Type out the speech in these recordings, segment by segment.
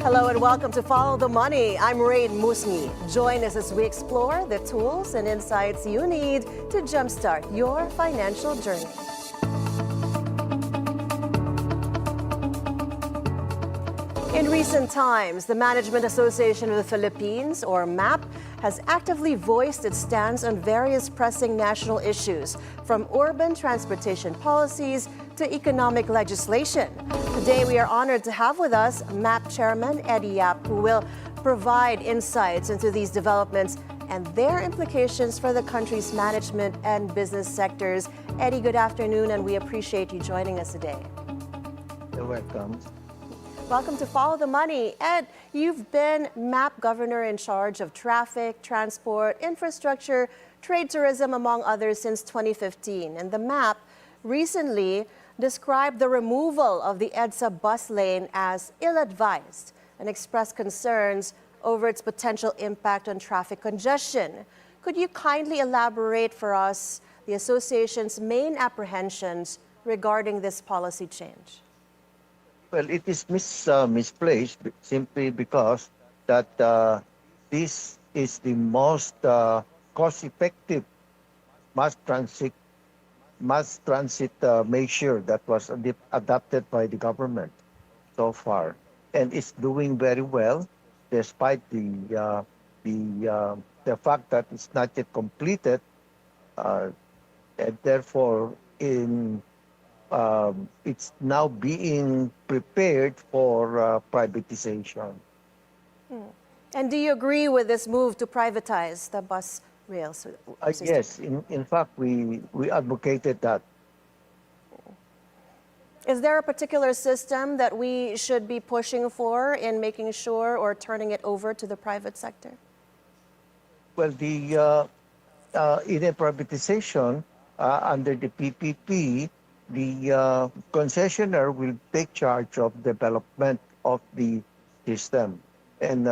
Hello and welcome to Follow the Money. I'm Raine Musñgi. Join us as we explore the tools and insights you need to jumpstart your financial journey. In recent times, the Management Association of the Philippines, or MAP, has actively voiced its stance on various pressing national issues, from urban transportation policies to economic legislation. Today, we are honored to have with us MAP Chairman Eduardo, who will provide insights into these developments and their implications for the country's management and business sectors. Eddie, good afternoon, and we appreciate you joining us today. You're welcome. Welcome to Follow the Money. Ed, you've been MAP Governor in charge of traffic, transport, infrastructure, trade, tourism, among others, since 2015. And the MAP recently described the removal of the EDSA bus lane as ill-advised and expressed concerns over its potential impact on traffic congestion. Could you kindly elaborate for us the association's main apprehensions regarding this policy change? Well, it is misplaced simply because that this is the most cost-effective mass transit measure that was adopted by the government so far, and it's doing very well, despite the fact that it's not yet completed, and therefore it's now being prepared for privatization. And do you agree with this move to privatize the bus rail system? Yes, in fact, we advocated that. Is there a particular system that we should be pushing for in making sure or turning it over to the private sector? Well, in a privatization under the PPP, the concessionaire will take charge of development of the system, and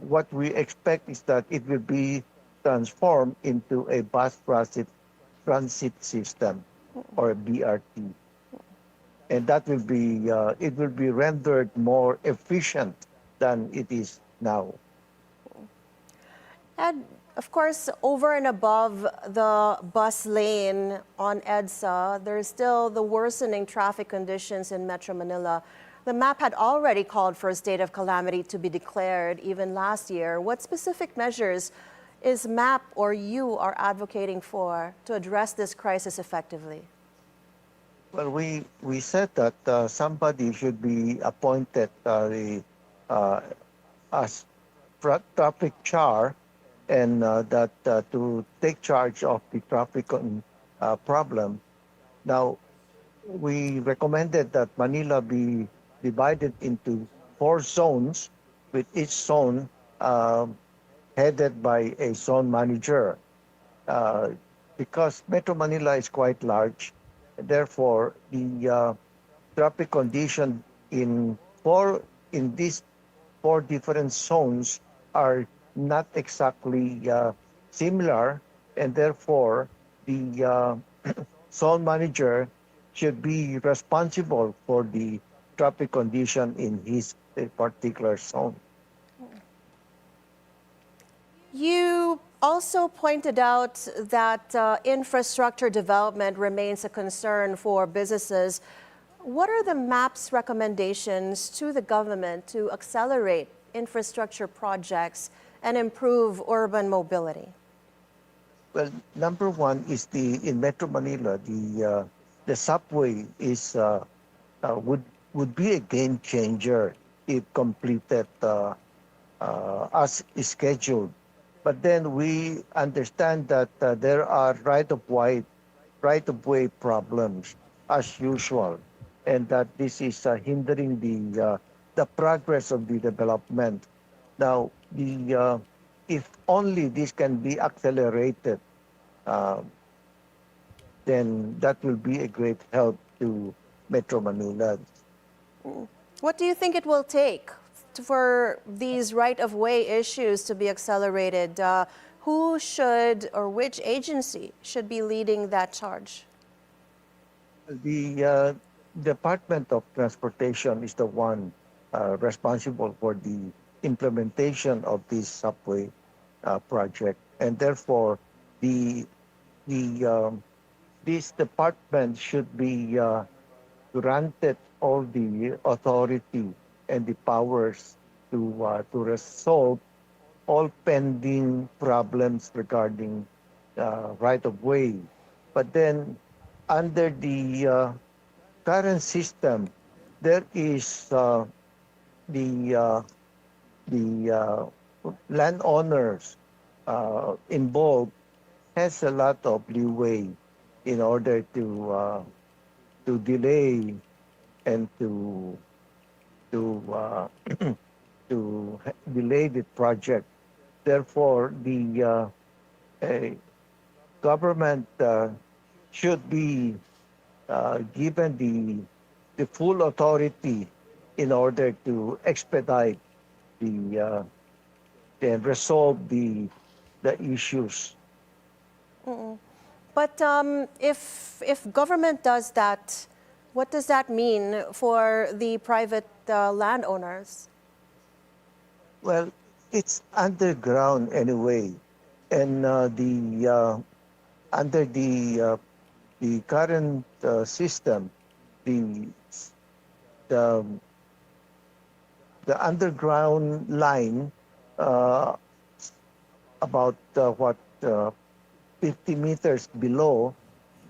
what we expect is that it will be transformed into a bus transit system, or a BRT, and that will be it will be rendered more efficient than it is now. And of course, over and above the bus lane on EDSA, there's still the worsening traffic conditions in Metro Manila. The MAP had already called for a state of calamity to be declared even last year. What specific measures is MAP or you are advocating for to address this crisis effectively? Well, we said that somebody should be appointed as traffic char, and that to take charge of the traffic problem. Now, we recommended that Manila be divided into 4 zones, with each zone headed by a zone manager, because Metro Manila is quite large. Therefore, the traffic condition in these 4 different zones are not exactly similar, and therefore the zone manager should be responsible for the traffic condition in his particular zone. You also pointed out that infrastructure development remains a concern for businesses. What are the MAP's recommendations to the government to accelerate infrastructure projects and improve urban mobility? Well, number one is in Metro Manila, the subway is would be a game changer if completed as scheduled. But then we understand that there are right-of-way problems as usual, and that this is hindering the progress of the development. Now, if only this can be accelerated, then that will be a great help to Metro Manila. What do you think it will take for these right-of-way issues to be accelerated? Who should or which agency should be leading that charge? The Department of Transportation is the one responsible for the implementation of this subway project, and therefore the the this department should be granted all the authority and the powers to resolve all pending problems regarding right of way. But then, under the current system, there is the uh, the landowners involved has a lot of leeway in order to delay and to delay the project. Therefore, the uh, government should be given the full authority in order to expedite the and resolve the issues. But if government does that, what does that mean for the private landowners? Well, it's underground anyway, and under the current system, the the the underground line uh, about 50 meters below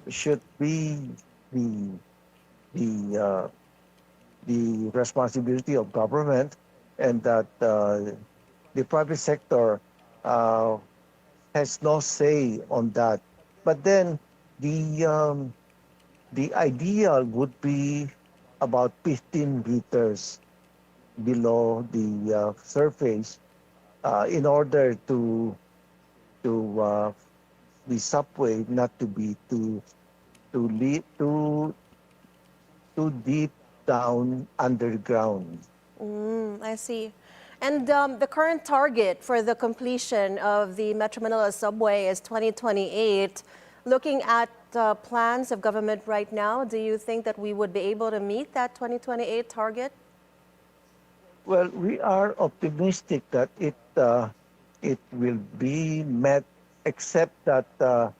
should be the the uh, the responsibility of government, and that the private sector uh, has no say on that. But then the um, the ideal would be about 15 meters below the surface in order to the subway not to be too deep down underground. I see. And the current target for the completion of the Metro Manila subway is 2028. Looking at plans of government right now, do you think that we would be able to meet that 2028 target? Well, we are optimistic that it will be met, except that the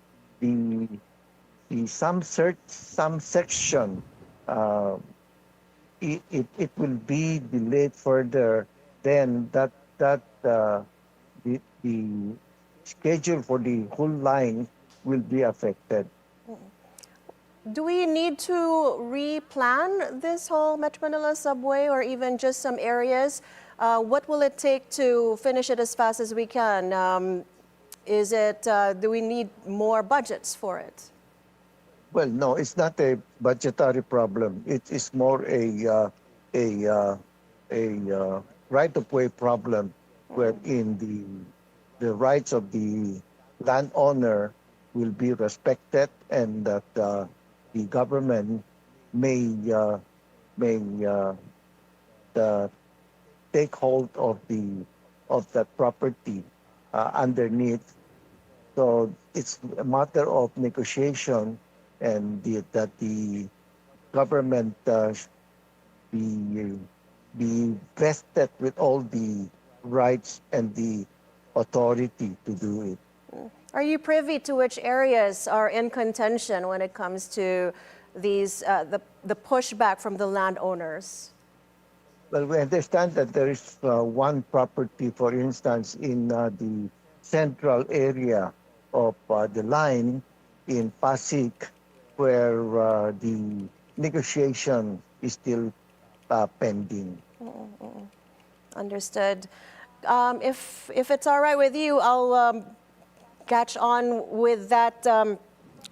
some section uh, it will be delayed further. Then the schedule for the whole line will be affected. Do we need to replan this whole Metro Manila subway or even just some areas? What will it take to finish it as fast as we can? Do we need more budgets for it? Well, no, it's not a budgetary problem. It is more a right of way problem, wherein the rights of the landowner will be respected, and that the government may uh, take hold of that property underneath. So it's a matter of negotiation, and that the government be be vested with all the rights and the authority to do it. Are you privy to which areas are in contention when it comes to the pushback from the landowners? Well, we understand that there is one property, for instance, in the central area of the line in Pasig, where the negotiation is still pending. Understood. If it's all right with you, I'll catch on with that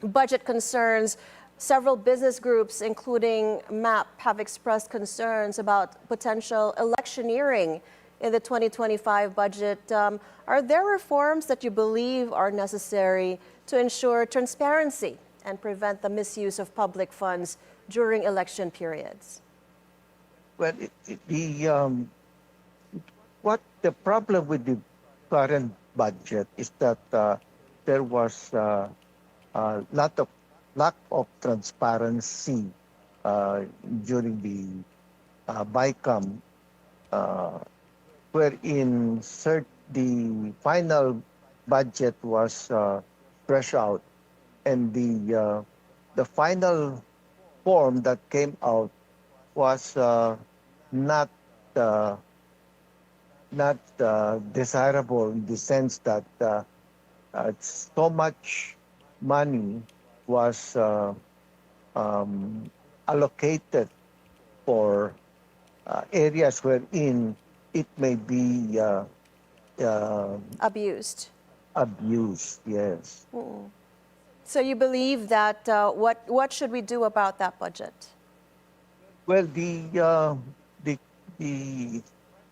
budget concerns. Several business groups, including MAP, have expressed concerns about potential electioneering in the 2025 budget. Are there reforms that you believe are necessary to ensure transparency and prevent the misuse of public funds during election periods? Well, what the problem with the current budget is that there was a lot of lack of transparency uh, during the BICAM, uh, wherein the final budget was fresh out, and the final form that came out was not uh, not desirable in the sense that so much money was um, allocated for areas wherein it may be uh, Abused. abused. Yes. So you believe that what should we do about that budget? Well, the the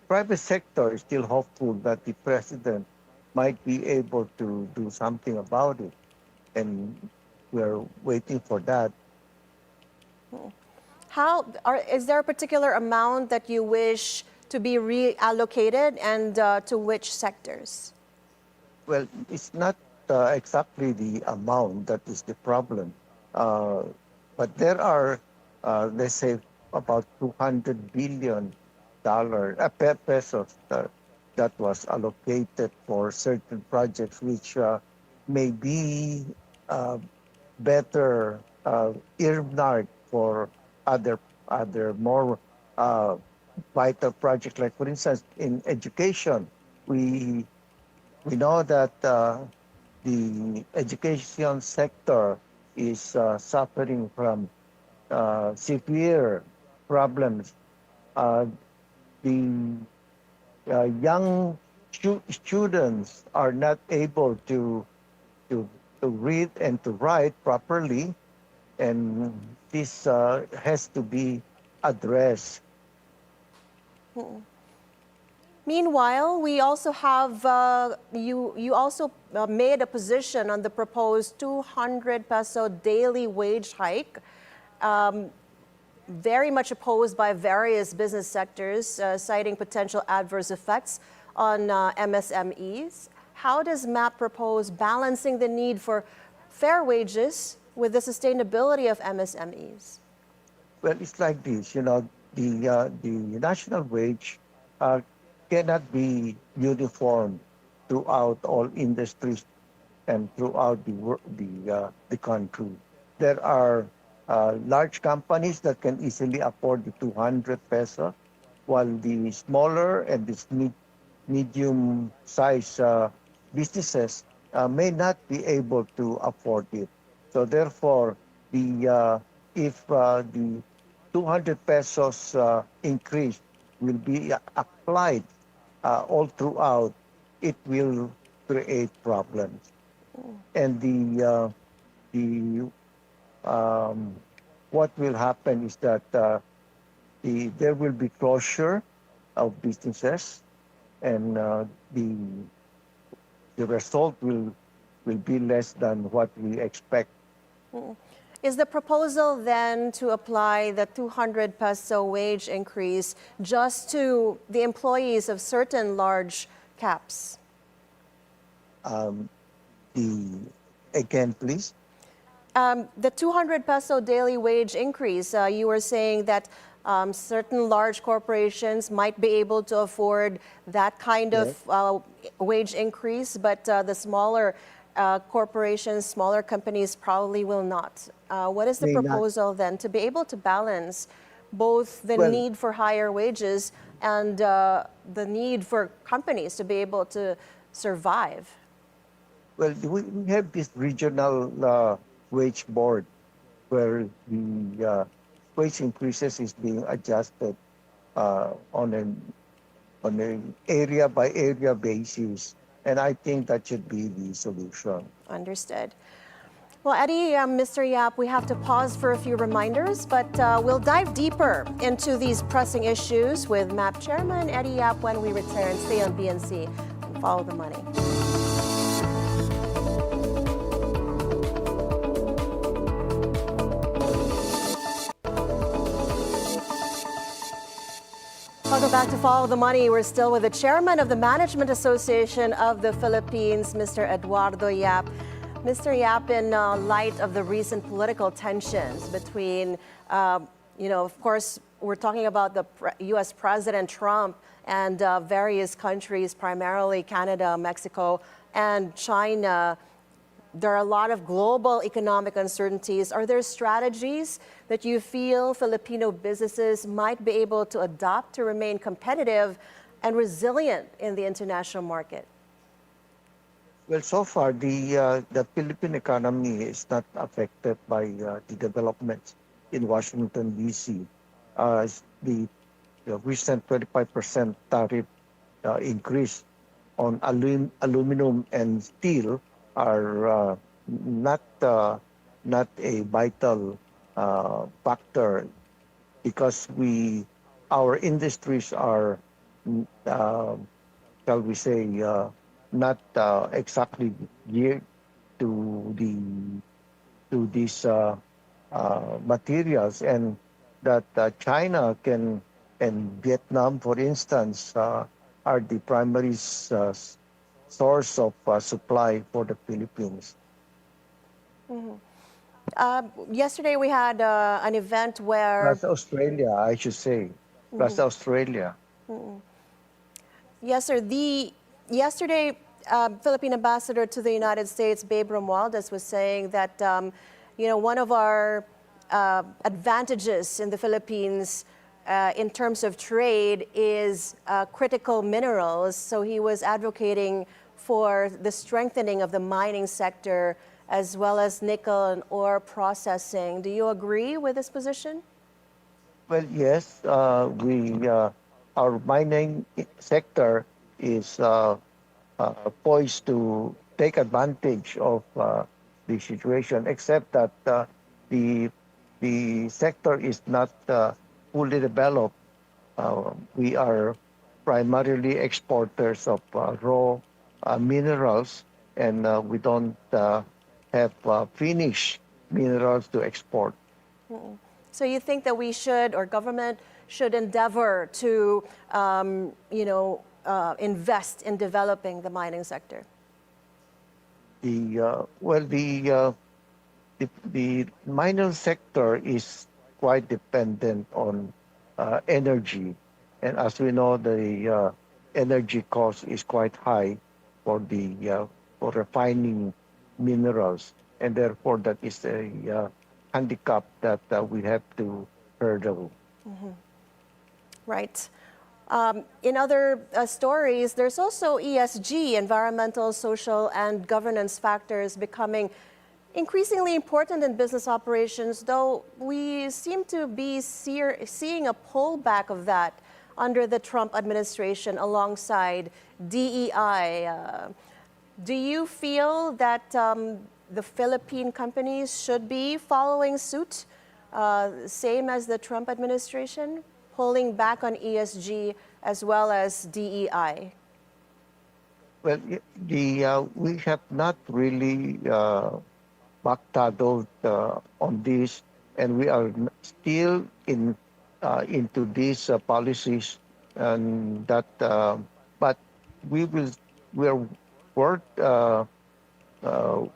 private sector is still hopeful that the president might be able to do something about it, and we're waiting for that. Is there a particular amount that you wish to be reallocated, and to which sectors? Well, it's not exactly the amount that is the problem, uh, but there are, let's say, about 200 billion pesos that was allocated for certain projects, which may be uh, better earmarked for other more uh, vital projects. Like, for instance, in education, we we know that the education sector is suffering from severe problems. Uh, the young students are not able to to read and to write properly, and this has to be addressed. Meanwhile, we also have you also made a position on the proposed 200 peso daily wage hike, very much opposed by various business sectors, citing potential adverse effects on MSMEs. How does MAP propose balancing the need for fair wages with the sustainability of MSMEs? Well, it's like this, the national wage uh, cannot be uniform throughout all industries and throughout the country. There are large companies that can easily afford the 200 peso, while the smaller and the medium size businesses may not be able to afford it. So therefore, the if the 200 pesos increase will be applied all throughout, it will create problems. And the what will happen is that there will be closure of businesses, and the result will be less than what we expect. Is the proposal then to apply the 200 peso wage increase just to the employees of certain large caps? The Again, please. The 200 peso daily wage increase, you were saying that certain large corporations might be able to afford that kind of wage increase, but the smaller corporations, smaller companies probably will not. What is the May not. proposal then to be able to balance both the Well, need for higher wages and the need for companies to be able to survive? well, we have this regional wage board where the wage increases is being adjusted on an area by area basis, and I think that should be the solution. Understood. Well, Eddie, Mr. Yap, we have to pause for a few reminders, but we'll dive deeper into these pressing issues with MAP Chairman Eddie Yap when we return. Stay on BNC and follow the money. Welcome back to Follow the Money. We're still with the chairman of the Management Association of the Philippines, Mr. Eduardo Yap. Mr. Yap, in light of the recent political tensions between Of course, we're talking about the U.S. President Trump and various countries, primarily Canada, Mexico, and China. There are a lot of global economic uncertainties. Are there strategies that you feel Filipino businesses might be able to adopt to remain competitive and resilient in the international market? Well, so far the Philippine economy is not affected by the developments in Washington D.C. The recent 25% tariff increase on aluminum and steel are not a vital factor because our industries are uh, shall we say not exactly geared to these materials, and that China and Vietnam, for instance, are the primary source of supply for the Philippines. Yesterday we had an event where, Plus Australia, I should say. Plus Australia. yes, sir, yesterday Philippine ambassador to the United States, Babe Romualdez, was saying that one of our advantages in the Philippines in terms of trade is critical minerals. So he was advocating for the strengthening of the mining sector as well as nickel and ore processing. Do you agree with this position? Well, yes, our mining sector is poised to take advantage of the situation, except that the the sector is not fully developed. We are primarily exporters of raw minerals, and we don't have finished minerals to export. So you think that we should, or government should endeavor to, invest in developing the mining sector? The mining sector is quite dependent on energy, and as we know, the energy cost is quite high for for refining minerals, and therefore that is a handicap that we have to hurdle. Right. In other stories, there's also ESG, environmental, social, and governance factors becoming increasingly important in business operations, though we seem to be seeing a pullback of that under the Trump administration alongside DEI. Do you feel that the Philippine companies should be following suit, same as the Trump administration, pulling back on ESG as well as DEI? Well, we have not really backpedaled on this, and we are still into these policies, and that. But we will we are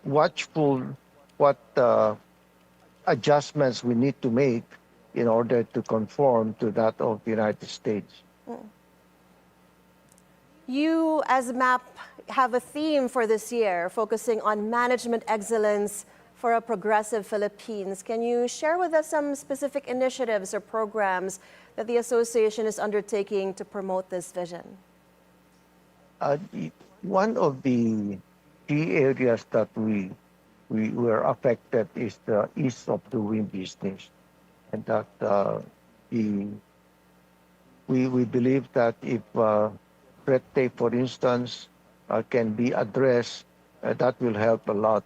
watchful what adjustments we need to make in order to conform to that of the United States. You, as MAP, have a theme for this year focusing on management excellence for a progressive Philippines. Can you share with us some specific initiatives or programs that the association is undertaking to promote this vision? One of the key areas that we were affected is the ease of doing business, and that we believe that if red tape, for instance, can be addressed, that will help a lot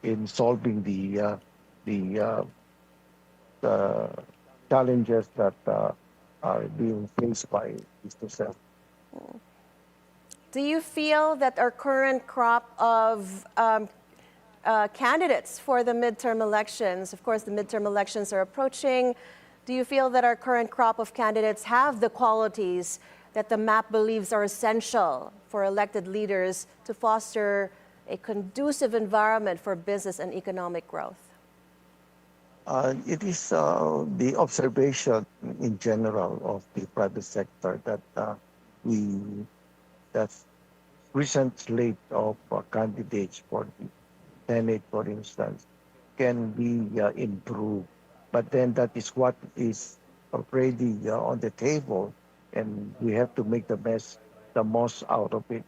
in solving the challenges that are being faced by businesses. Do you feel that our current crop of candidates for the midterm elections, of course the midterm elections are approaching, do you feel that our current crop of candidates have the qualities that the MAP believes are essential for elected leaders to foster a conducive environment for business and economic growth? It is the observation in general of the private sector that we that recent slate of candidates for the Senate, for instance, can be improved. But then that is what is already on the table, and we have to make the most out of it.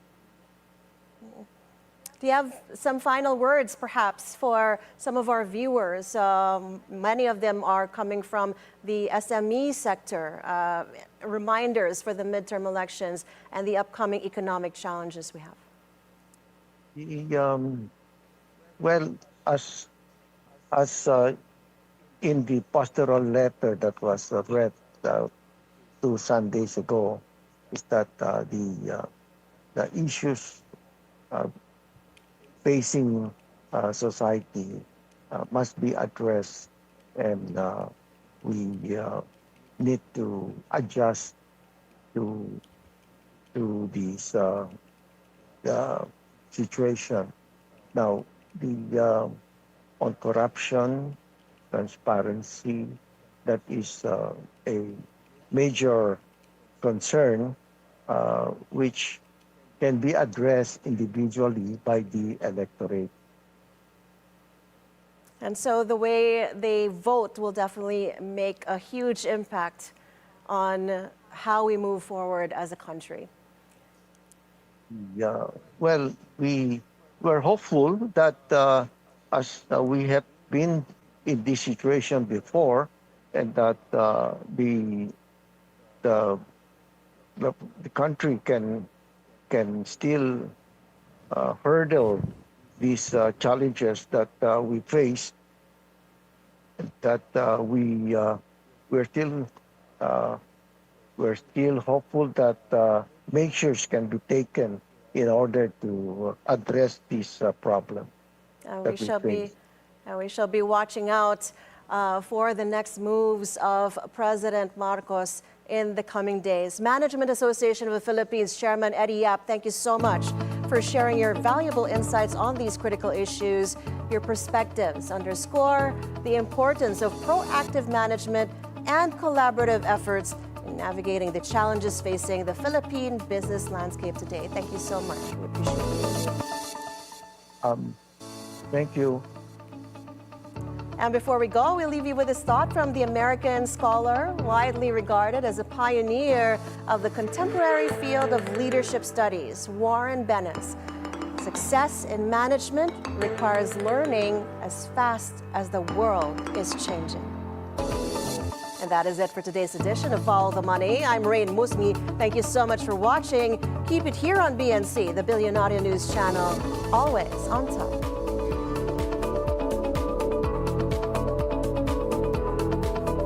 Do you have some final words, perhaps, for some of our viewers? Many of them are coming from the SME sector. Reminders for the midterm elections and the upcoming economic challenges we have. The, well, as in the pastoral letter that was read 2 Sundays ago, is that the issues facing society must be addressed, and we need to adjust to this situation. Now, the on corruption, transparency, that is a major concern, which can be addressed individually by the electorate. And so the way they vote will definitely make a huge impact on how we move forward as a country. Yeah, well, we're hopeful that as we have been in this situation before, and that the the country can still hurdle these challenges that we face, that we're still we're still hopeful that measures can be taken in order to address this problem that we face. We shall be watching out for the next moves of President Marcos in the coming days. Management Association of the Philippines Chairman Eddie Yap, thank you so much for sharing your valuable insights on these critical issues. Your perspectives underscore the importance of proactive management and collaborative efforts in navigating the challenges facing the Philippine business landscape today. Thank you so much. We appreciate it. Thank you. And before we go, we'll leave you with this thought from the American scholar, widely regarded as a pioneer of the contemporary field of leadership studies, Warren Bennis. Success in management requires learning as fast as the world is changing. And that is it for today's edition of Follow the Money. I'm Raine Musñgi. Thank you so much for watching. Keep it here on BNC, the Bilyonaryo News Channel, always on top.